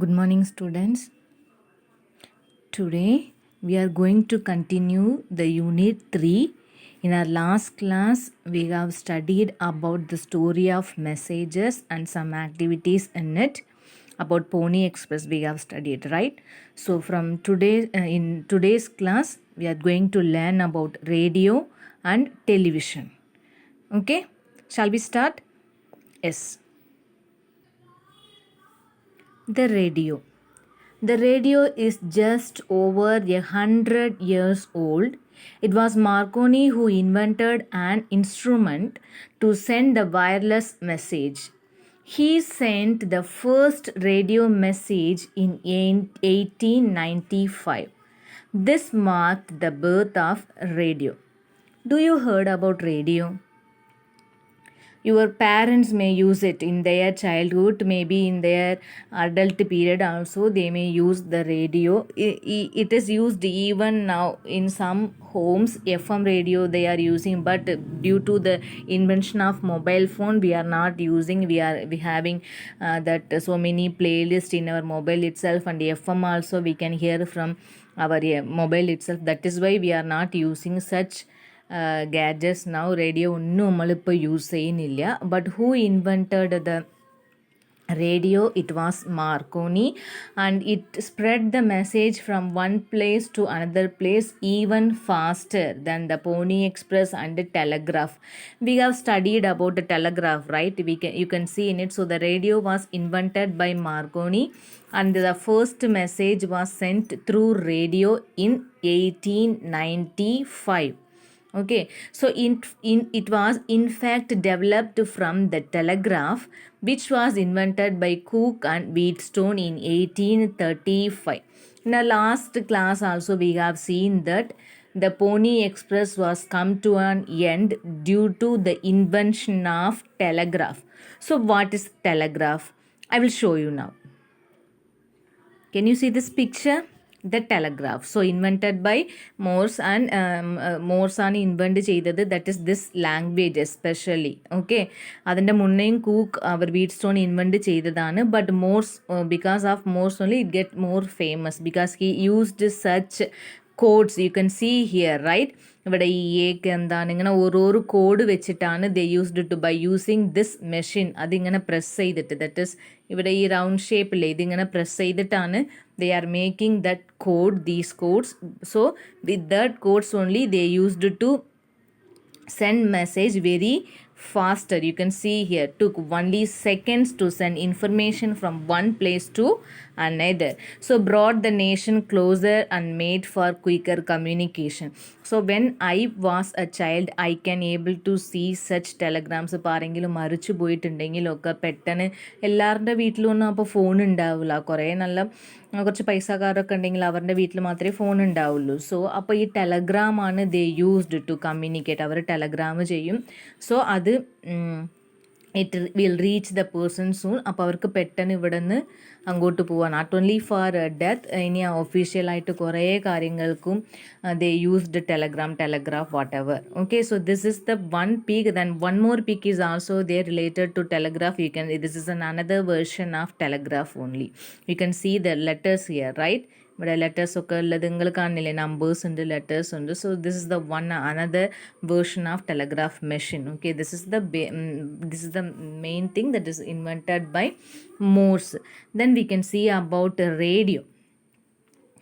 Good morning, students. Today we are going to continue the unit 3. In our last class, we have studied about the story of messages and some activities in it. About Pony Express, we have studied, right? So, from today, in today's class, we are going to learn about radio and television. Okay, shall we start? Yes. The radio. The radio is just over 100 years old. It was Marconi who invented an instrument to send a wireless message. He sent the first radio message in 1895. This marked the birth of radio. Do you heard about radio? Your parents may use it in their childhood, maybe in their adult period also they may use the radio. It is used even now in some homes. FM radio they are using, but due to the invention of mobile phone we are not using. We having that so many playlists in our mobile itself, and FM also we can hear from our mobile itself. That is why we are not using such gadgets now. Radio ഒന്നും നമ്മളിപ്പോൾ use ചെയ്യുന്നില്ല. But who invented the radio? It was Marconi, and it spread the message from one place to another place even faster than the Pony Express and the telegraph. We have studied about the telegraph, right? You can see in it. So the radio was invented by Marconi, and the first message was sent through radio in 1895. Okay, so it was in fact developed from the telegraph, which was invented by Cook and Wheatstone in 1835. In the last class also we have seen that the Pony Express was come to an end due to the invention of telegraph. So what is telegraph? I will show you now. Can you see this picture? The telegraph. So invented by Morse, and Morse ആണ് invent ചെയ്തത്. That is this language especially. Okay, അതിൻ്റെ മുന്നേയും Cooke അവർ Wheatstone invent ചെയ്തതാണ്. But Morse, because of Morse only it get more famous because he used such codes. You can see here, right? ഇവിടെ ഈ എക്ക് എന്താണ് ഇങ്ങനെ ഓരോരോ കോഡ് വെച്ചിട്ടാണ് they used to by using this machine. അതിങ്ങനെ press ചെയ്തിട്ട്, ദറ്റ് ഇസ് ഇവിടെ ഈ റൗണ്ട് ഷേപ്പില്ലേ, ഇതിങ്ങനെ പ്രസ് ചെയ്തിട്ടാണ് they are making that code, these codes. So with that codes only they used to send message very faster. You can see here took only seconds to send information from one place to another. So brought the nation closer and made for quicker communication. So when I was a child I can able to see such telegrams. ഇപ്പോൾ ആരെങ്കിലും മരിച്ചു പോയിട്ടുണ്ടെങ്കിലൊക്കെ പെട്ടെന്ന് എല്ലാവരുടെ വീട്ടിലൊന്നും അപ്പോൾ phone ഉണ്ടാവില്ല. കുറേ നല്ല കുറച്ച് പൈസക്കാരൊക്കെ ഉണ്ടെങ്കിൽ അവരുടെ വീട്ടിൽ മാത്രമേ ഫോൺ ഉണ്ടാവുള്ളൂ. സോ അപ്പോൾ ഈ ടെലഗ്രാമാണ് ദേ യൂസ്ഡ് ടു കമ്മ്യൂണിക്കേറ്റ്. അവർ ടെലഗ്രാം ചെയ്യും. സോ അത് it will reach the person soon. അപ്പോൾ അവർക്ക് പെട്ടെന്ന് ഇവിടെ നിന്ന് അങ്ങോട്ട് പോവാൻ, നോട്ട് ഓൺലി ഫോർ ഡെത്ത്, ഇനി ഒഫീഷ്യലായിട്ട് കുറേ കാര്യങ്ങൾക്കും they used telegraph whatever. Okay, so this is the one pic. Then one more pic is also they related to telegraph. You can, this is another version of telegraph only. You can see the letters here, right? ഇവിടെ letters ഒക്കെ ഉള്ളത് നിങ്ങൾ കാണില്ലേ, numbers ഉണ്ട്, letters ഉണ്ട്. So this is the one another version of telegraph machine. Okay, this is the main thing that is invented by Morse. Then we can see about radio.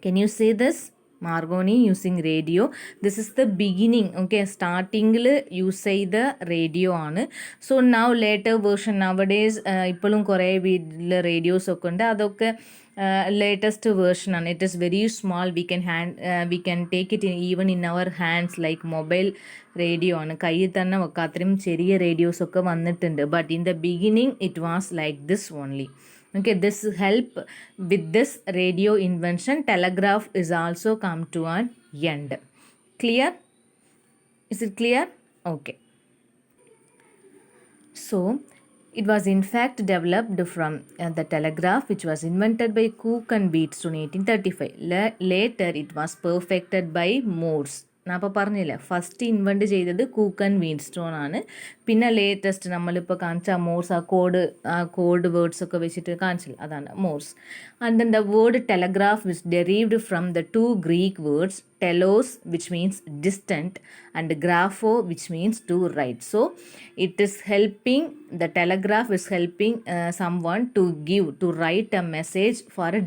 Can you see this? Marconi using radio. This is the beginning. Okay, സ്റ്റാർട്ടിങ്ങിൽ use ചെയ്ത radio ആണ്. So now later version nowadays ഇപ്പോഴും കുറേ വീട്ടിൽ radios ഒക്കെ ഉണ്ട്. അതൊക്കെ latest version ആണ്. It is very small. We can take it even in our hands like mobile radio ആണ്. കയ്യിൽ തന്നെ വെക്കാം. അത്രയും ചെറിയ റേഡിയോസ് ഒക്കെ വന്നിട്ടുണ്ട്. But in the beginning it was like this only. Okay, this help with this radio invention. Telegraph is also come to an end. Clear? Is it clear? Okay. So it was in fact developed from the telegraph, which was invented by Cook and Wheatstone in 1835. Later it was perfected by Morse. ഞാൻ അപ്പോൾ പറഞ്ഞില്ല, first invent ചെയ്തത് cook and വീൻസ്റ്റോൺ ആണ്. പിന്നെ latest നമ്മളിപ്പോൾ കാണിച്ച Morse, ആ code words ഒക്കെ വെച്ചിട്ട് കാണിച്ചില്ല, അതാണ് Morse. And then the word telegraph which derived from the two Greek words telos, which means distant, and grapho, which means to write. So it is helping, the telegraph is helping someone to write a message for a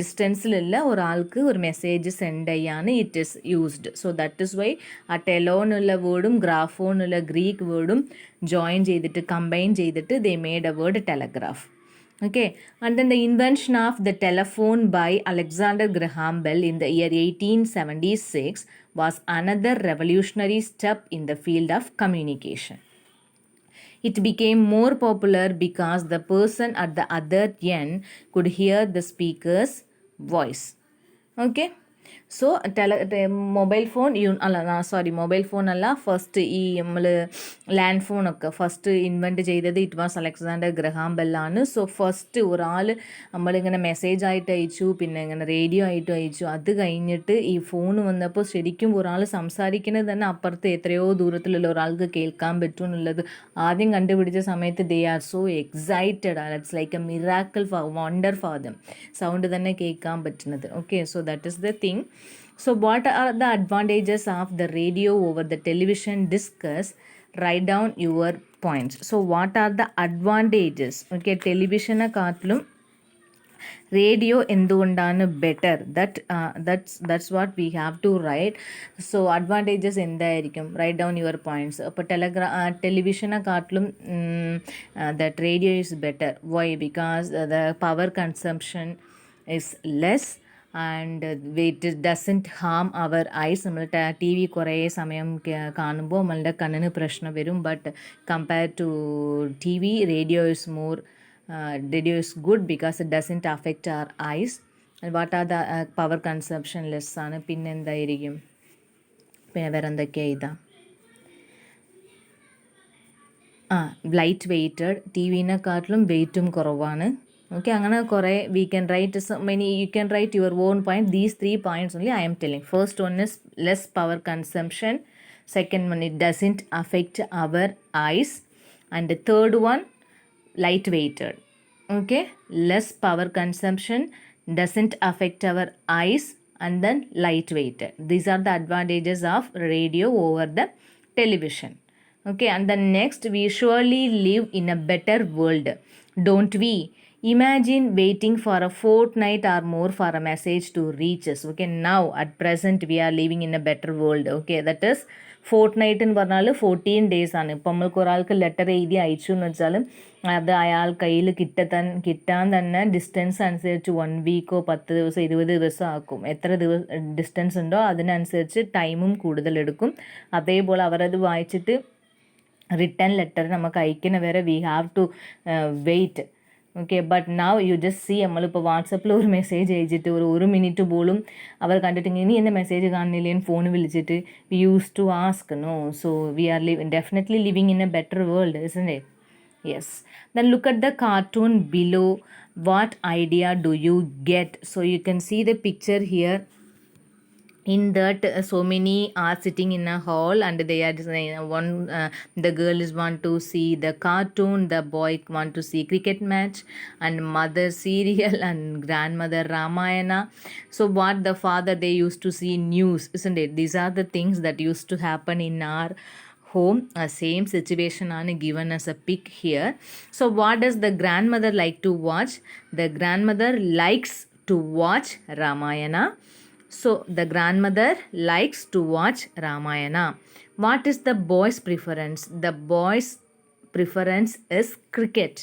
ഡിസ്റ്റൻസിലുള്ള ഒരാൾക്ക് ഒരു message send ചെയ്യാൻ it is used. So that is why ആ ടെലോ എന്നുള്ള വേർഡും ഗ്രാഫോ എന്നുള്ള ഗ്രീക്ക് വേർഡും ജോയിൻ ചെയ്തിട്ട് കമ്പൈൻ ചെയ്തിട്ട് they made a word telegraph. Okay, and then the invention of the telephone by Alexander Graham Bell in the year 1876 was another revolutionary step in the field of communication. It became more popular because the person at the other end could hear the speaker's voice. Okay, so mobile phone mobile phone അല്ല, first ഈ നമ്മൾ land ഫോണൊക്കെ first invent ചെയ്തത് it was Alexander Graham ബെല്ലാണ്. So first ഒരാൾ നമ്മളിങ്ങനെ message ആയിട്ട് അയച്ചു, പിന്നെ ഇങ്ങനെ റേഡിയോ ആയിട്ട് അയച്ചു. അത് കഴിഞ്ഞിട്ട് ഈ ഫോൺ വന്നപ്പോൾ ശരിക്കും ഒരാൾ സംസാരിക്കുന്നത് തന്നെ അപ്പുറത്ത് എത്രയോ ദൂരത്തിലുള്ള ഒരാൾക്ക് കേൾക്കാൻ പറ്റും എന്നുള്ളത് ആദ്യം കണ്ടുപിടിച്ച സമയത്ത് they are so excited. It's like A miracle wonder for them, sound തന്നെ കേൾക്കാൻ പറ്റുന്നത്. Okay, so that is the thing. So what are the advantages of the radio over the television? Discuss, write down your points. So what are the advantages? Okay, television കാട്ടിലും radio എന്തുകൊണ്ടാണ് better, that's what we have to write. So advantages എന്തായിരിക്കും? Write down your points. അപ്പോൾ ടെലിവിഷനെക്കാട്ടിലും that radio is better. Why? Because the power consumption is less and it doesn't harm our eyes. നമ്മൾ T V കുറേ സമയം കാണുമ്പോൾ നമ്മളുടെ കണ്ണിന് പ്രശ്നം വരും. But compare to T V, radio is good because it doesn't affect our eyes. And what are the power consumption less ആണ്. പിന്നെ എന്തായിരിക്കും? പിന്നെ വേറെ എന്തൊക്കെയാണ് ഇതാ? ലൈറ്റ് വെയ്റ്റഡ്, ടി വിനെക്കാട്ടിലും വെയ്റ്റും കുറവാണ്. ഓക്കെ, അങ്ങനെ കുറേ we can write many, U can write your own point. These 3 points only I am telling. First one is less power consumption. Second one, it doesn't affect our eyes. And the third one, light weighted. Okay, less power consumption, doesn't affect our eyes, and then light weighted. These are the advantages of radio over the television. Okay, and then next, we surely live in a better world, don't we? Imagine waiting for a fortnight or more for a message to reach us. Okay, now at present we are living in a better world. Okay, that is Fortnite എന്ന് പറഞ്ഞാൽ 14 days ആണ്. ഇപ്പം നമ്മൾക്ക് ഒരാൾക്ക് letter എഴുതി അയച്ചു എന്ന് വെച്ചാലും അത് അയാൾ കയ്യിൽ കിട്ടാൻ തന്നെ ഡിസ്റ്റൻസ് അനുസരിച്ച് 1 week 10 ദിവസം 20 ദിവസം ആക്കും. എത്ര ഡിസ്റ്റൻസ് ഉണ്ടോ അതിനനുസരിച്ച് ടൈമും കൂടുതലെടുക്കും. അതേപോലെ അവരത് വായിച്ചിട്ട് റിട്ടേൺ ലെറ്റർ നമുക്ക് അയക്കുന്ന വരെ we have to wait. Okay, but now you just see, നമ്മളിപ്പോൾ വാട്സപ്പിൽ ഒരു മെസ്സേജ് അയച്ചിട്ട് ഒരു മിനിറ്റ് പോലും അവർ കണ്ടിട്ട് ഇനി എൻ്റെ മെസ്സേജ് കാണുന്നില്ലേന്ന് ഫോൺ വിളിച്ചിട്ട് we use to ask. No, so we are definitely living in a better world, isn't it? Yes. Then look at the cartoon below. What idea do you get? So you can see the picture here. In that so many are sitting in a hall and they are the girl is want to see the cartoon, the boy want to see cricket match, and mother serial and grandmother Ramayana. So what the father, they used to see news, isn't it? These are the things that used to happen in our home. Same situation are given as a pic here. So what does the grandmother like to watch? The grandmother likes to watch Ramayana. So the grandmother likes to watch Ramayana. What is the boy's preference? The boy's preference is cricket.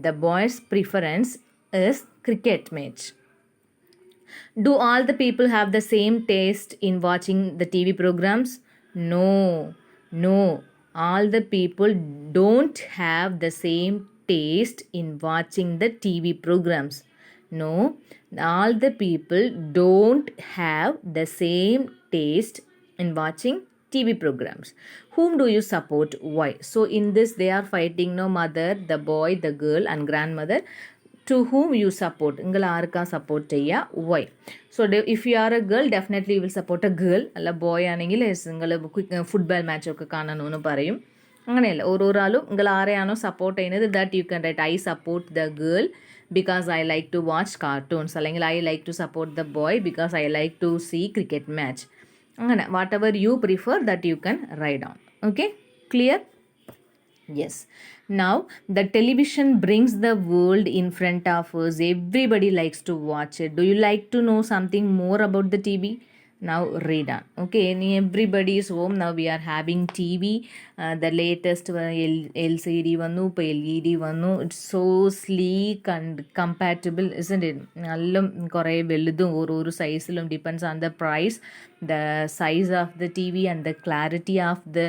The boy's preference is cricket match. Do all the people have the same taste in watching the TV programs? No. All the people don't have the same taste in watching the TV programs. No, all the people don't have the same taste in watching TV programs. Whom do you support? Why? So in this they are fighting. No, mother, the boy, the girl and grandmother. to whom you support. നിങ്ങൾ ആർക്കാ support ചെയ്യുക, why. So if you are a girl, definitely you will support a girl. അല്ല boy ആണെങ്കിൽ നിങ്ങൾ football മാച്ചൊക്കെ കാണണമെന്ന് പറയും. അങ്ങനെയല്ല, ഓരോരാളും നിങ്ങൾ ആരെയാണോ സപ്പോർട്ട് ചെയ്യുന്നത്, that you can write I support the girl because I like to watch cartoons, അല്ലെങ്കിൽ I like to support the boy because I like to see cricket match. അങ്ങനെ whatever you prefer that you can write down. Okay, clear? Yes. Now the television brings the world in front of us. Everybody likes to watch it. Do you like to know something more about the TV? Now read on. Okay, in everybody's home now we are having TV. The latest LCD vannu, LED vannu. It's so sleek and compatible, isn't it? Nallam kore veludum oru size ilum depends on the price, the size of the TV and the clarity of the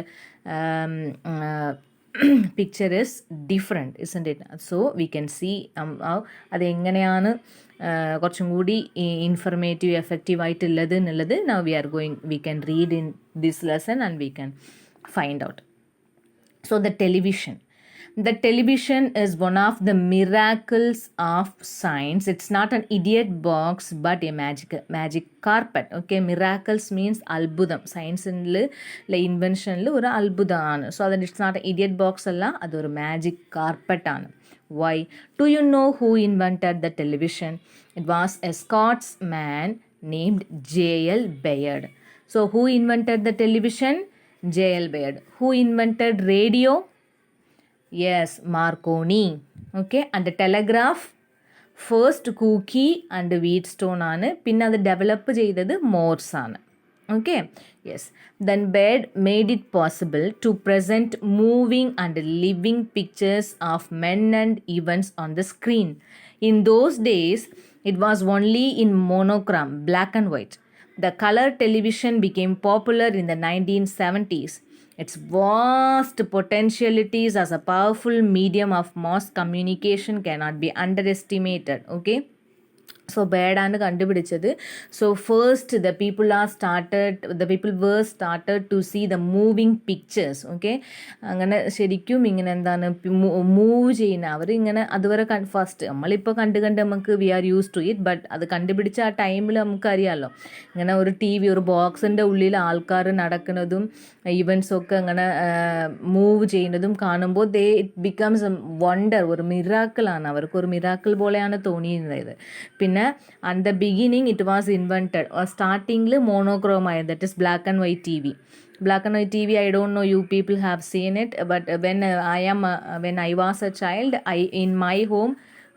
picture is different, isn't it? So we can see അത് എങ്ങനെയാണ് കുറച്ചും കൂടി informative effective ആയിട്ടുള്ളത് എന്നുള്ളത് now we can read in this lesson and we can find out. So the television is one of the miracles of science. It's not an idiot box but a magic carpet. Okay, miracles means albudam. Science invention ഒരു അത്ഭുതമാണ്. So that it's not an idiot box അല്ല, അതൊരു magic carpet ആണ്. Why? Do you know who invented the television? It was a Scotsman named J.L. Bayard. So who invented the television? J.L. Bayard. Who invented radio? Yes, Marconi. Okay, and the telegraph, first Cooke and Wheatstone ആണ്. പിന്നെ അത് develop ചെയ്തത് Morse ആണ്. Okay, yes. Then Baird made it possible to present moving and living pictures of men and events on the screen. In those days, it was only in monochrome, black and white. The color television became popular in the 1970s. Its vast potentialities as a powerful medium of mass communication cannot be underestimated. Okay, so Baird ആണ് കണ്ടുപിടിച്ചത്. So first the people were started to see the moving pictures. Okay, അങ്ങനെ ശരിക്കും ഇങ്ങനെ എന്താണ് move ചെയ്യുന്ന അവർ ഇങ്ങനെ അതുവരെ first നമ്മളിപ്പോൾ കണ്ട് നമുക്ക് we are use to it, but അത് കണ്ടുപിടിച്ച ആ ടൈമിൽ നമുക്കറിയാമല്ലോ ഇങ്ങനെ ഒരു TV ഒരു ബോക്സിൻ്റെ ഉള്ളിൽ ആൾക്കാർ നടക്കുന്നതും ഇവൻറ്റ്സൊക്കെ അങ്ങനെ മൂവ് ചെയ്യുന്നതും കാണുമ്പോൾ ഇറ്റ് ബിക്കംസ് വണ്ടർ, ഒരു മിറാക്കിളാണ്, അവർക്കൊരു മിറാക്കിൾ പോലെയാണ് തോന്നിയിരുന്നത്. പിന്നെ at the beginning it was invented or startingly monochrome, that is black and white TV. Black and white TV, I don't know you people have seen it, but when I was a child, in my home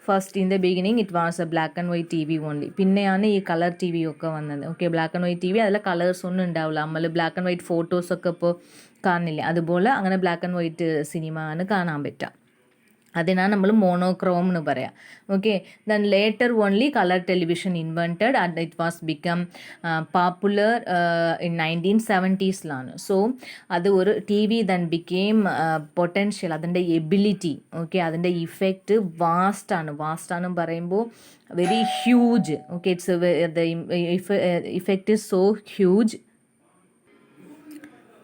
first in the beginning it was a black and white TV only. പിന്നെയാണ് ഈ colour TV ഒക്കെ വന്നത്. Okay, black and white TV അതിൽ colours ഒന്നും ഉണ്ടാവില്ല. നമ്മൾ black and white ഫോട്ടോസൊക്കെ ഇപ്പോൾ കാണില്ലേ, അതുപോലെ അങ്ങനെ ബ്ലാക്ക് ആൻഡ് വൈറ്റ് സിനിമ ആണ് കാണാൻ പറ്റുക. അതിനാണ് നമ്മൾ മോണോക്രോം എന്ന് പറയാം. Okay, then later only colour television invented and it was become popular in 1970s. So അത് ഒരു TV ദെൻ ബിക്കെയിം പൊട്ടൻഷ്യൽ, അതിൻ്റെ എബിലിറ്റി, ഓക്കെ, അതിൻ്റെ ഇഫക്റ്റ് വാസ്റ്റാണ് പറയുമ്പോൾ very huge. Okay, it's the effect is so huge.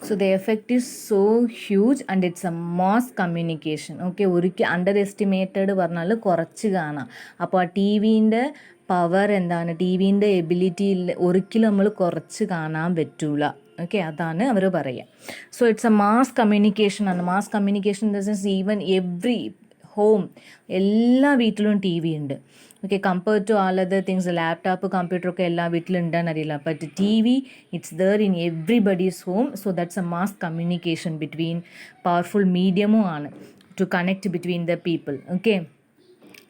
So the effect is so huge and it's a mass communication. Okay, ഒരിക്കൽ under estimated പറഞ്ഞാൽ കുറച്ച് കാണാം. അപ്പോൾ ആ TVൻ്റെ പവർ എന്താണ്, TVൻ്റെ എബിലിറ്റി ഒരിക്കലും നമ്മൾ കുറച്ച് കാണാൻ പറ്റൂല. ഓക്കെ, അതാണ് അവർ പറയുക. So it's a mass communication ആണ്. Mass communication in the sense even every home, എല്ലാ വീട്ടിലും TV ഉണ്ട്. Okay, compared to all other things, laptop കമ്പ്യൂട്ടറൊക്കെ എല്ലാ വീട്ടിലും ഉണ്ടെന്ന് അറിയില്ല, but TV it's there in everybody's home. So that's a mass communication between powerful മീഡിയമും ആണ് to connect between the people. Okay,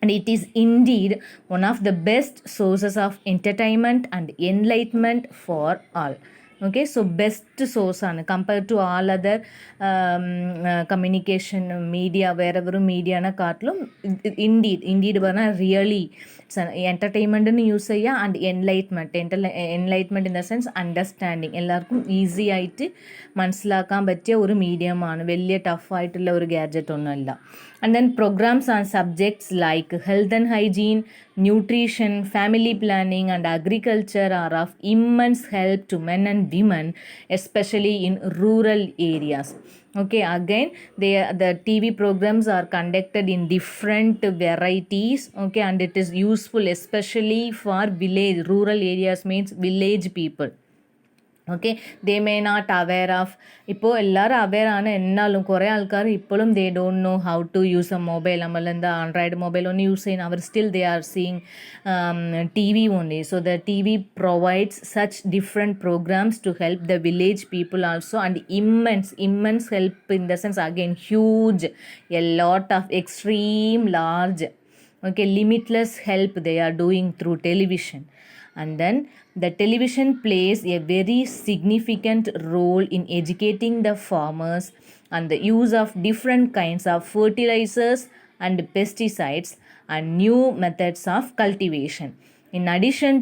and it is indeed one of the best sources of entertainment and enlightenment for all. Okay, so best source ആണ് compared to all other communication media, വേറെ മീഡിയനെ കാട്ടിലും indeed പറഞ്ഞാൽ really എൻ്റർടൈൻമെൻറ്റിന് use ചെയ്യുക. And enlightenment in the sense understanding, എല്ലാവർക്കും easy ആയിട്ട് മനസ്സിലാക്കാൻ പറ്റിയ ഒരു മീഡിയമാണ്, വലിയ ടഫായിട്ടുള്ള ഒരു ഗാഡ്ജറ്റ് ഒന്നുമല്ല. And then programs on subjects like health and hygiene, nutrition, family planning and agriculture are of immense help to men and women, especially in rural areas. Okay, again, the TV programs are conducted in different varieties. Okay, and it is useful especially for village, rural areas means village people. Okay they may not aware of ഇപ്പോൾ എല്ലാവരും aware ആണ് എന്നാലും കുറേ ആൾക്കാർ ഇപ്പോഴും they don't know how to use a mobile നമ്മളെന്താ Android mobile ഒന്ന് use ചെയ്യുന്ന അവർ still they are seeing TV only. So the TV provides such different programs to help the village people also, and immense help in the sense, again, huge, a lot of extreme large, okay, limitless help they are doing through television. And then the television plays a very significant role in educating the farmers and the use of different kinds of fertilizers and pesticides and new methods of cultivation. In addition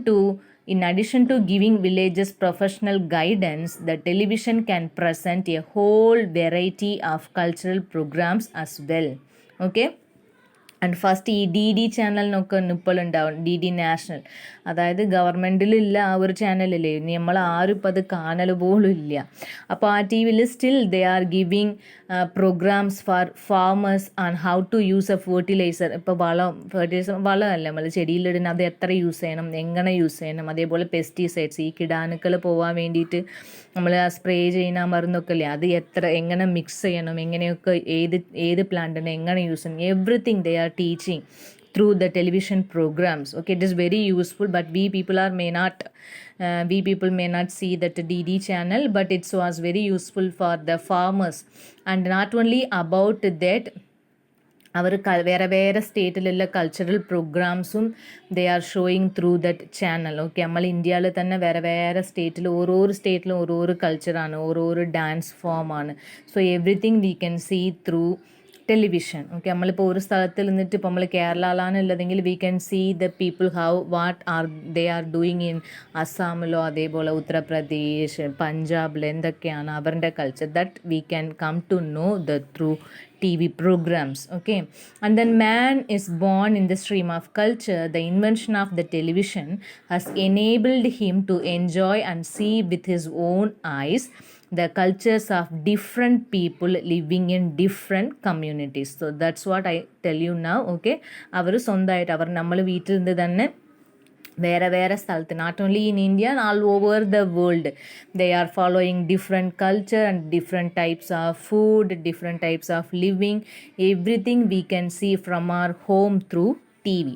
to giving villagers professional guidance, the television can present a whole variety of cultural programs as well. Okay. And first ഈ DD ചാനലിനൊക്കെ ഇപ്പോൾ ഉണ്ടാവും, DD national, അതായത് ഗവൺമെൻറ്റിലില്ല ആ ഒരു ചാനലില്ലേ, നമ്മൾ ആരും ഇപ്പം അത് കാണൽ പോലും ഇല്ല. അപ്പോൾ ആ TV still they are giving programmes for farmers and how to use a fertiliser. ഇപ്പോൾ ഫെർട്ടിലൈസർ വളമല്ല നമ്മൾ ചെടിയിലിടുന്ന, അത് എത്ര യൂസ് ചെയ്യണം, എങ്ങനെ യൂസ് ചെയ്യണം, അതേപോലെ പെസ്റ്റിസൈഡ്സ്, ഈ കിടാണുക്കൾ പോകാൻ വേണ്ടിയിട്ട് നമ്മൾ സ്പ്രേ ചെയ്യുന്ന മരുന്നൊക്കെ ഇല്ലേ, അത് എങ്ങനെ മിക്സ് ചെയ്യണം, എങ്ങനെയൊക്കെ ഏത് പ്ലാന്റിന് എങ്ങനെ യൂസ് ചെയ്യണം, everything they are teaching through the television programs. Okay, it is very useful, but we people may not see that DD channel, but it was very useful for the farmers. And not only about that, അവർ വേറെ സ്റ്റേറ്റിലുള്ള cultural പ്രോഗ്രാംസും they are showing through that channel. Okay, നമ്മൾ ഇന്ത്യയിൽ തന്നെ വേറെ സ്റ്റേറ്റിൽ ഓരോരോ സ്റ്റേറ്റിലും ഓരോരോ കൾച്ചറാണ്, ഓരോരോ ഡാൻസ് ഫോമാണ്. So everything we can see through television. Okay, നമ്മളിപ്പോൾ ഒരു സ്ഥലത്ത് നിന്നിട്ട് ഇപ്പോൾ നമ്മൾ കേരളയിലാണ് ഉള്ളതെങ്കിൽ V can see the people what they are doing in അസ്സാമിലോ അതേപോലെ ഉത്തർപ്രദേശ് പഞ്ചാബിൽ എന്തൊക്കെയാണ് അവരുടെ culture, that we can come to know the through TV programs. Okay, and then man is born in the stream of culture. The invention of the television has enabled him to enjoy and see with his own eyes the cultures of different people living in different communities. So that's what I tell you now. Okay, അവർ സ്വന്തമായിട്ട് നമ്മൾ വീട്ടിൽ നിന്ന് തന്നെ വേറെ സ്ഥലത്ത്, not only in India, all over the world they are following different culture and different types of food, different types of living, everything we can see from our home through TV.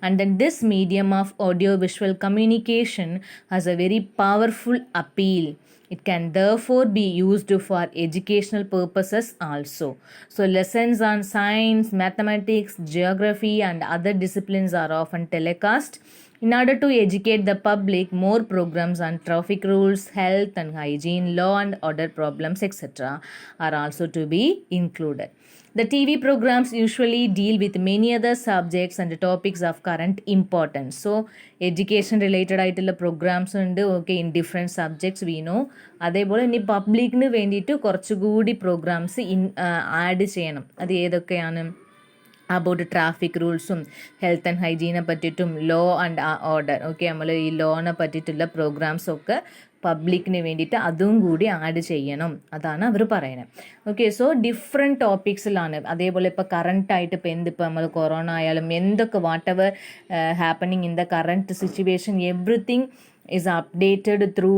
And then this medium of audio-visual communication has a very powerful appeal. It can therefore be used for educational purposes also. So lessons on science, mathematics, geography and other disciplines are often telecast. In order to educate the public, more programs on traffic rules, health and hygiene, law and order problems, etc. are also to be included. The TV programs usually deal with many other subjects and topics of current importance. So, education related ആയിട്ടുള്ള programmes ഉണ്ട്. Okay, in different subjects we know. അതേപോലെ ഇനി പബ്ലിക്കിന് വേണ്ടിയിട്ട് കുറച്ചുകൂടി programmes add ചെയ്യണം. അത് ഏതൊക്കെയാണ്? അബൌട്ട് ട്രാഫിക് റൂൾസും ഹെൽത്ത് ആൻഡ് ഹൈജീനെ പറ്റിയിട്ടും ലോ ആൻഡ് ഓർഡർ. ഓക്കെ, നമ്മൾ ഈ ലോനെ പറ്റിയിട്ടുള്ള പ്രോഗ്രാംസൊക്കെ പബ്ലിക്കിന് വേണ്ടിയിട്ട് അതും കൂടി ആഡ് ചെയ്യണം, അതാണ് അവർ പറയുന്നത്. ഓക്കെ, സോ ഡിഫറെൻറ്റ് ടോപ്പിക്സിലാണ്. അതേപോലെ ഇപ്പോൾ കറണ്ടായിട്ട് ഇപ്പോൾ ഇപ്പോൾ നമ്മൾ കൊറോണ ആയാലും എന്തൊക്കെ whatever happening in the current situation, everything is updated through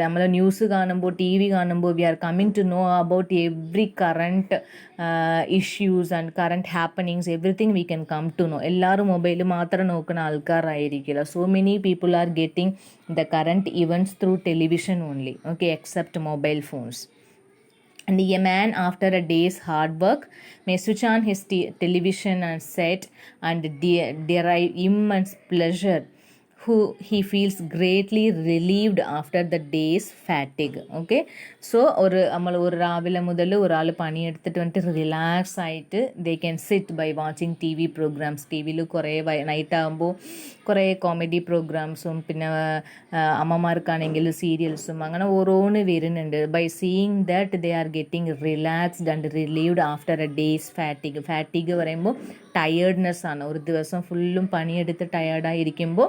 നമ്മൾ ന്യൂസ് കാണുമ്പോൾ TV കാണുമ്പോൾ we are coming to know about every current issues and current happenings, everything we can come to know. എല്ലാവരും mobile മാത്രം നോക്കുന്ന ആൾക്കാരായിരിക്കില്ല. So many people are getting the current events through television only. Okay, except mobile phones. And a man after a day's hard work may switch on his television and set and derive immense pleasure, who he feels greatly relieved after the day's fatigue. Okay, so നമ്മൾ ഒരു രാവിലെ മുതൽ ഒരാൾ പണിയെടുത്തിട്ട് വന്നിട്ട് relax ആയിട്ട് they can sit by watching TV programs. TV-ൽ കുറേ night ആകുമ്പോൾ കുറേ കോമഡി പ്രോഗ്രാംസും പിന്നെ അമ്മമാർക്കാണെങ്കിൽ സീരിയൽസും അങ്ങനെ ഓരോന്ന് വരുന്നുണ്ട്. By seeing that they are getting relaxed and relieved after a days fatigue. Fatigue പറയുമ്പോൾ ടയേർഡ്നെസ് ആണ്. ഒരു ദിവസം ഫുള്ളും പണിയെടുത്ത് ടയേർഡായിരിക്കുമ്പോൾ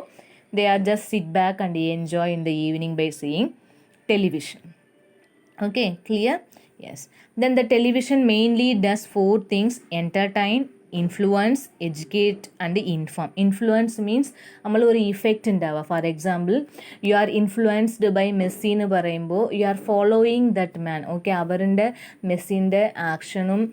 they are just sit back and enjoy in the evening by seeing television. Okay, clear? Yes. Then the television mainly does 4 things: entertain, influence, educate and inform. Influence means നമ്മൾ ഒരു effect ഉണ്ടാവുക. For example, you are influenced by Messi എന്ന് പറയുമ്പോൾ you are following that man. Okay, അവരുടെ മെസ്സിൻ്റെ ആക്ഷനും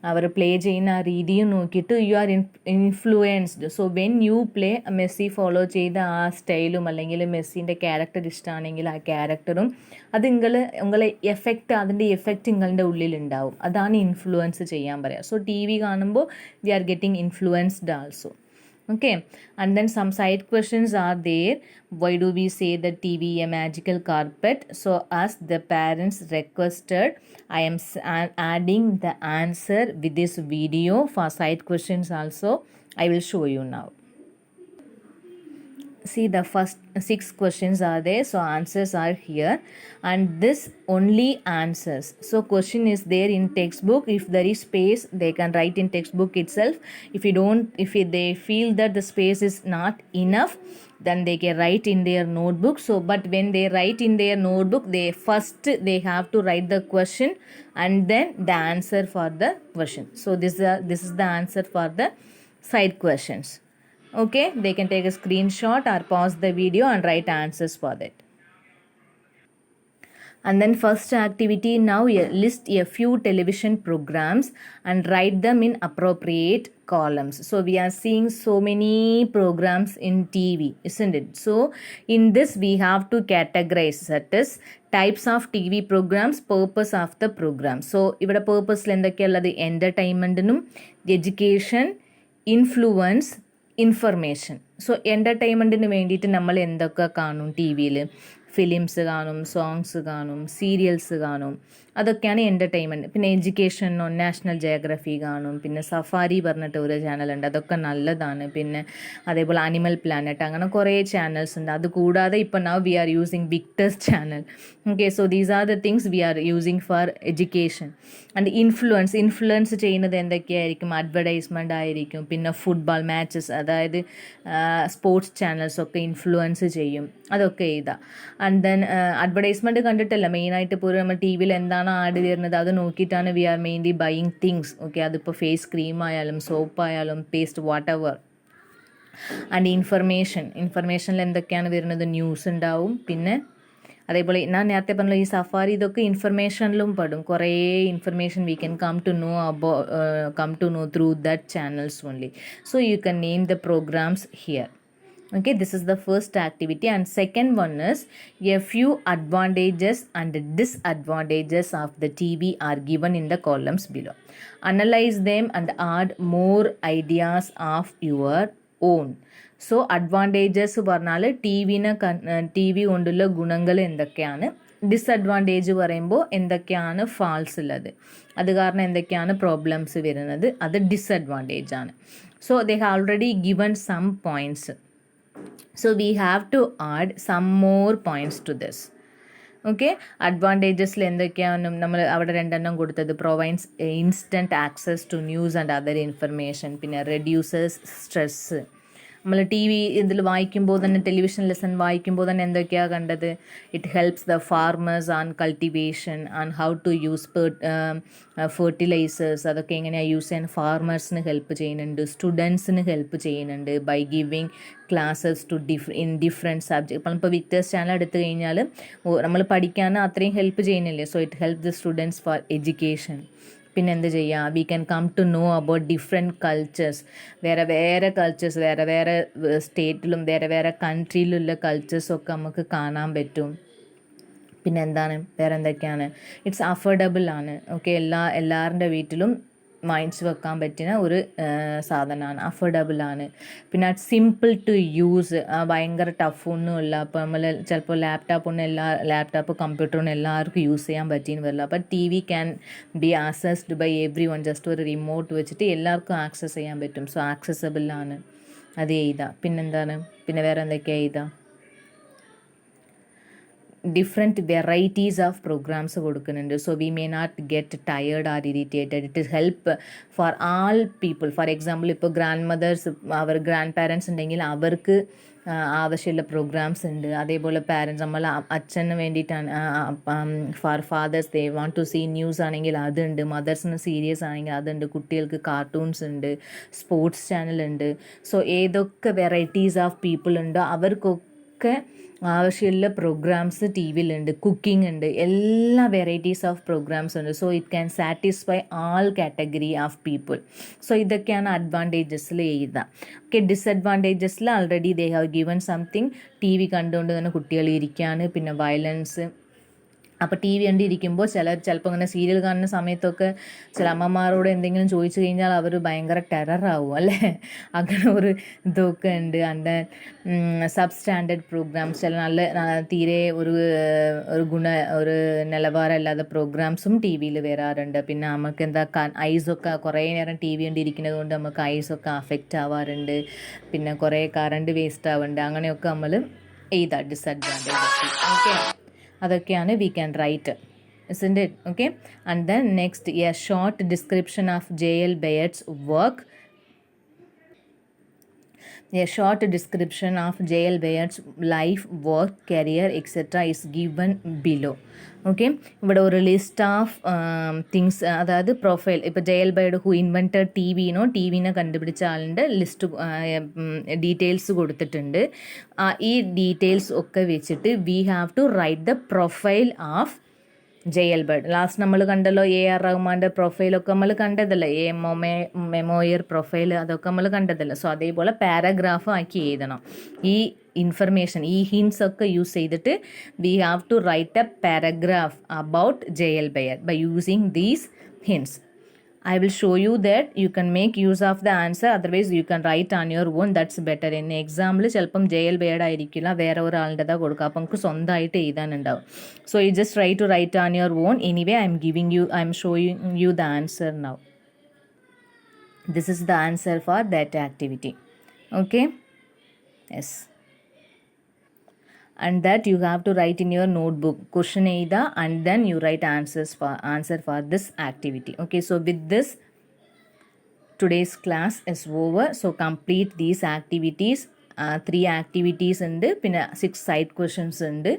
അവർ play ചെയ്യുന്ന ആ രീതിയും നോക്കിയിട്ട് you are influenced. So when you play, Messi follow ചെയ്ത ആ സ്റ്റൈലും അല്ലെങ്കിൽ മെസ്സിൻ്റെ ക്യാരക്ടർ ഇഷ്ടമാണെങ്കിൽ ആ ക്യാരക്ടറും അത് നിങ്ങളെ എഫക്റ്റ്, അതിൻ്റെ എഫക്റ്റ് നിങ്ങളുടെ ഉള്ളിലുണ്ടാവും. അതാണ് ഇൻഫ്ലുവൻസ് ചെയ്യാൻ പറയുക. സോ ടി വി കാണുമ്പോൾ we are getting influenced also. Okay, and then some side questions are there. Why do we say the TV a magical carpet? So as the parents requested, I am adding the answer with this video. For side questions also I will show you now. See, the first 6 questions are there, so answers are here, and this only answers. So question is there in textbook. If there is space, they can write in textbook itself. If they feel that the space is not enough, then they can write in their notebook. So but when they write in their notebook, they have to write the question and then the answer for the question. So this is the answer for the side questions. Okay, they can take a screenshot or pause the video and write answers for that. And then first activity, now list a few television programs and write them in appropriate columns. So we are seeing so many programs in TV, isn't it? So in this we have to categorize, that is types of TV programs, purpose of the program. So ഇവിടെ purpose എന്തൊക്കെയുള്ളത്? entertainment-നും education, influence, information. So എൻ്റർടൈൻമെൻറ്റിന് വേണ്ടിയിട്ട് നമ്മൾ എന്തൊക്കെ കാണും? T വിയിൽ films കാണും, സോങ്സ് കാണും, സീരിയൽസ് കാണും, അതൊക്കെയാണ് എൻ്റർടൈൻമെൻറ്റ്. പിന്നെ എഡ്യൂക്കേഷനോ നാഷണൽ ജോഗ്രഫി കാണും, പിന്നെ സഫാരി പറഞ്ഞിട്ട് ഒരു ചാനലുണ്ട്, അതൊക്കെ നല്ലതാണ്. പിന്നെ അതേപോലെ അനിമൽ പ്ലാനറ്റ്, അങ്ങനെ കുറേ ചാനൽസ് ഉണ്ട്. അതുകൂടാതെ ഇപ്പോൾ now we are using Victers channel. Okay, so these are the things we are using for education. And influence ചെയ്യുന്നത് എന്തൊക്കെയായിരിക്കും? അഡ്വർടൈസ്മെൻ്റ് ആയിരിക്കും, പിന്നെ ഫുട്ബോൾ മാച്ചസ്, അതായത് സ്പോർട്സ് ചാനൽസൊക്കെ ഇൻഫ്ലുവൻസ് ചെയ്യും, അതൊക്കെ എഴുതാം. ആൻഡ് ദെൻ അഡ്വർടൈസ്മെൻറ്റ് കണ്ടിട്ടല്ല മെയിനായിട്ട് ഇപ്പോൾ നമ്മൾ ടി വിയിൽ എന്താണ് ആഡ് ചെയ്യുന്നത് അത് നോക്കിയിട്ടാണ് we are mainly buying things. Okay, അതിപ്പോൾ ഫേസ് ക്രീം ആയാലും സോപ്പ് ആയാലും പേസ്റ്റ് വാട്ട് എവർ. ആൻഡ് ഇൻഫർമേഷനിൽ എന്തൊക്കെയാണ് വരുന്നത്? ന്യൂസ് ഉണ്ടാവും. പിന്നെ അതേപോലെ ഞാൻ നേരത്തെ പറഞ്ഞ ഈ സഫാരി, ഇതൊക്കെ ഇൻഫർമേഷനിലും പെടും. കുറേ information we can come to know through that channels only. So you can name the programmes here. Okay, this is the first activity. And second one is a few advantages and disadvantages of the TV are given in the columns below. Analyze them and add more ideas of your own. So advantages പറഞ്ഞാൽ T V കൊണ്ടുള്ള ഗുണങ്ങൾ എന്തൊക്കെയാണ്, disadvantage പറയുമ്പോൾ എന്തൊക്കെയാണ് false ഉള്ളത്, അത് കാരണം എന്തൊക്കെയാണ് പ്രോബ്ലംസ് വരുന്നത്, അത് ഡിസഡ്വാൻറ്റേജ് ആണ്. So they have already given some points. So we have to add some more points to this. Okay, അഡ്വാൻറ്റേജസിൽ എന്തൊക്കെയാണ് നമ്മൾ അവിടെ 2 കൊടുത്തത്? Provides instant access to news and other information, പിന്നെ റെഡ്യൂസേഴ്സ് സ്ട്രെസ്സ്. നമ്മൾ ടി വി ഇതിൽ വായിക്കുമ്പോൾ തന്നെ, ടെലിവിഷൻ ലെസൺ വായിക്കുമ്പോൾ തന്നെ എന്തൊക്കെയാണ് കണ്ടത്? It helps the farmers and cultivation and how to use fertilisers, അതൊക്കെ എങ്ങനെയാണ് യൂസ് ചെയ്യാൻ ഫാർമേഴ്സിന് ഹെൽപ്പ് ചെയ്യുന്നുണ്ട്, സ്റ്റുഡൻസിന് ഹെൽപ്പ് ചെയ്യുന്നുണ്ട് by giving classes to in different subject. അപ്പം ഇപ്പോൾ വിക്ടേഴ്സ് ചാനൽ എടുത്തു കഴിഞ്ഞാൽ നമ്മൾ പഠിക്കാൻ അത്രയും ഹെൽപ്പ് ചെയ്യുന്നില്ലേ. So it help the students for education. പിന്നെ എന്ത് ചെയ്യുക? We can come to know about different cultures, വേറെ കൾച്ചേഴ്സ്, വേറെ സ്റ്റേറ്റിലും വേറെ കൺട്രിയിലുള്ള കൾച്ചേഴ്സൊക്കെ നമുക്ക് കാണാൻ പറ്റും. പിന്നെ എന്താണ്, വേറെ എന്തൊക്കെയാണ്? ഇറ്റ്സ് അഫോർഡബിൾ ആണ്. ഓക്കെ, എല്ലാവരുടെ വീട്ടിലും വാങ്ങിച്ച് വെക്കാൻ പറ്റുന്ന ഒരു സാധനമാണ്, അഫോർഡബിൾ ആണ്. പിന്നെ സിമ്പിൾ ടു യൂസ്, ഭയങ്കര ടഫൊന്നുമില്ല. അപ്പോൾ നമ്മൾ ചിലപ്പോൾ ലാപ്ടോപ്പ് കമ്പ്യൂട്ടറൊന്നും എല്ലാവർക്കും യൂസ് ചെയ്യാൻ പറ്റിയെന്ന് വരില്ല. അപ്പോൾ T V can be accessed by everyone. Just ഒരു റിമോട്ട് വെച്ചിട്ട് എല്ലാവർക്കും ആക്സസ് ചെയ്യാൻ പറ്റും. സോ ആക്സസബിൾ ആണ്, അത് എഴുതാം. പിന്നെന്താണ്, പിന്നെ വേറെ എന്തൊക്കെയാണ് എഴുതാം? different varieties of programs കൊടുക്കുന്നുണ്ട്. So we may not get tired or irritated. It is help for all people. For example, ഇപ്പോൾ ഗ്രാൻഡ് മദേഴ്സ് അവർ ഗ്രാൻഡ് പാരൻസ് ഉണ്ടെങ്കിൽ അവർക്ക് ആവശ്യമുള്ള പ്രോഗ്രാംസ് ഉണ്ട്. അതേപോലെ പാരൻസ് നമ്മൾ അച്ഛന് വേണ്ടിയിട്ടാണ് for fathers they want to see news ആണെങ്കിൽ അതുണ്ട്, മദേഴ്സിന് സീരിയസ് ആണെങ്കിൽ അതുണ്ട്, കുട്ടികൾക്ക് കാർട്ടൂൺസ് ഉണ്ട്, സ്പോർട്സ് ചാനൽ ഉണ്ട്. സോ ഏതൊക്കെ വെറൈറ്റീസ് ഓഫ് പീപ്പിൾ ഉണ്ടോ അവർക്കൊക്കെ ആവശ്യമുള്ള പ്രോഗ്രാംസ് ടി വിയിലുണ്ട്. കുക്കിംഗ് ഉണ്ട്, എല്ലാ വെറൈറ്റീസ് ഓഫ് പ്രോഗ്രാംസ് ഉണ്ട്. So it can satisfy all category of people. So ഇതൊക്കെയാണ് അഡ്വാൻറ്റേജസിൽ എഴുതുക. ഓക്കെ, ഡിസഡ്വാൻറ്റേജസിൽ already they have given something. TV കണ്ടുകൊണ്ട് തന്നെ കുട്ടികൾ ഇരിക്കുകയാണ്, പിന്നെ വയലൻസ്. അപ്പോൾ ടി വി കണ്ടിരിക്കുമ്പോൾ ചിലപ്പോൾ ഇങ്ങനെ സീരിയൽ കാണുന്ന സമയത്തൊക്കെ ചില അമ്മമാരോട് എന്തെങ്കിലും ചോദിച്ചു കഴിഞ്ഞാൽ അവർ ഭയങ്കര ടെററാവും അല്ലേ, അങ്ങനെ ഒരു ഇതൊക്കെ ഉണ്ട്. ആൻഡ് സബ് സ്റ്റാൻഡേർഡ് പ്രോഗ്രാംസ്, ചില തീരെ ഒരു നിലവാരമില്ലാത്ത പ്രോഗ്രാംസും ടി വിയിൽ വരാറുണ്ട്. പിന്നെ നമുക്ക് ഐസൊക്കെ കുറേ നേരം ടി വി കണ്ടിരിക്കുന്നത് കൊണ്ട് നമുക്ക് ഐസൊക്കെ അഫക്റ്റ് ആവാറുണ്ട്. പിന്നെ കുറേ കറണ്ട് വേസ്റ്റ് ആവുന്നുണ്ട്. അങ്ങനെയൊക്കെ നമ്മൾ എഴുതാം ഡിസഡ്വാൻറ്റേജസ്. ഓക്കെ, അതൊക്കെയാണ് we can write, isn't it? Okay, and then next, a short description of J.L. Bayard's work. A short description of J.L. Bayard's life, work, career, etc. is given below. Okay, ഇവിടെ ഒരു list of things, അതായത് profile. ഇപ്പോൾ ജെയൽ barred who invented T വിനെ കണ്ടുപിടിച്ച ആളിൻ്റെ list details കൊടുത്തിട്ടുണ്ട്. ഈ details ഒക്കെ വെച്ചിട്ട് we have to write the profile of Jael Bird. Last നമ്മൾ കണ്ടല്ലോ AR റഹ്മാൻ്റെ പ്രൊഫൈലൊക്കെ നമ്മൾ കണ്ടതല്ലേ, മെമ്മോയർ പ്രൊഫൈൽ അതൊക്കെ നമ്മൾ കണ്ടതല്ലേ. സോ അതേപോലെ പാരഗ്രാഫ് ആക്കി എഴുതണം. ഈ ഇൻഫർമേഷൻ, ഈ ഹിൻസ് ഒക്കെ യൂസ് ചെയ്തിട്ട് we have to write a paragraph about Jael Bird by using these hints. I will show you that you can make use of the answer, otherwise you can write on your own, that's better. in example ചിലപ്പം ജെയൽ barred ആയിരിക്കില്ല, വേറെ ഒരാളുടേതാ കൊടുക്കുക, അപ്പം നമുക്ക് സ്വന്തമായിട്ട് എഴുതാനുണ്ടാവും. So you just try to write on your own. Anyway, I am showing you the answer now. This is the answer for that activity. Okay, yes, and that you have to write in your notebook question either, and then you write answer for this activity. Okay, so with this today's class is over. So complete these activities. 3 activities ഉണ്ട്, പിന്നെ 6 side questions ഉണ്ട്.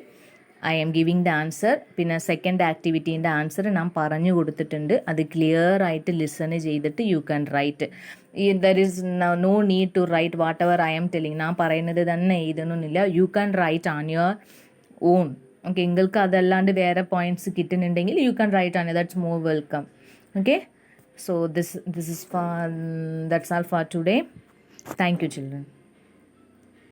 I am giving the answer. പിന്നെ second ആക്ടിവിറ്റീൻ്റെ answer ഞാൻ പറഞ്ഞു കൊടുത്തിട്ടുണ്ട്. അത് clear ആയിട്ട് ലിസൺ ചെയ്തിട്ട് you can write. There is no need to write whatever I'm telling. ഞാൻ പറയുന്നത് തന്നെ എഴുതണമെന്നില്ല. You can write on your own. Okay, നിങ്ങൾക്ക് അതല്ലാണ്ട് വേറെ പോയിന്റ്സ് കിട്ടുന്നുണ്ടെങ്കിൽ you can write on. That's more welcome. Okay, so this is for that's all for today. Thank you, children.